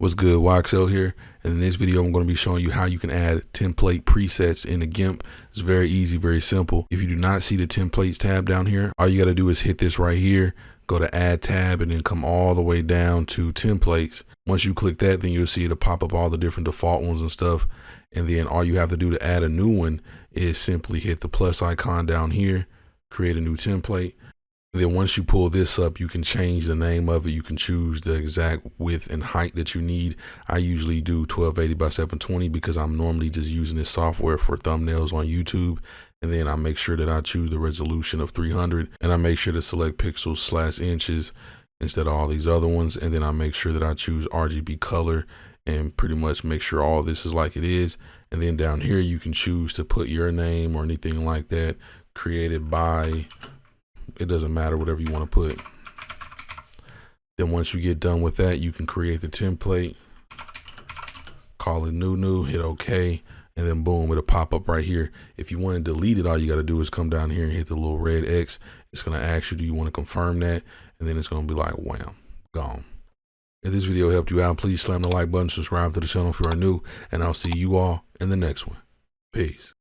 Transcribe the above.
What's good, YXL here, and in this video I'm going to be showing you how you can add template presets in a GIMP. It's very easy, very simple. If you do not see the templates tab down here, all you got to do is hit this right here, go to add tab, and then come all the way down to templates. Once you click that, then you'll see it'll pop up all the different default ones and stuff, and then all you have to do to add a new one is simply hit the plus icon down here, create a new template. And then once you pull this up, you can change the name of it. You can choose the exact width and height that you need. I usually do 1280 by 720 because I'm normally just using this software for thumbnails on YouTube. And then I make sure that I choose the resolution of 300, and I make sure to select pixels/inches instead of all these other ones. And then I make sure that I choose RGB color and pretty much make sure all this is like it is. And then down here, you can choose to put your name or anything like that, created by, it doesn't matter, whatever you want to put. Then once you get done with that, you can create the template, call it new, hit OK, and then boom, it'll pop up right here. If you want to delete it, all you got to do is come down here and hit the little red X. It's going to ask you, do you want to confirm that? And then it's going to be like, wham, gone. If this video helped you out, please slam the like button, subscribe to the channel if you are new, and I'll see you all in the next one. Peace.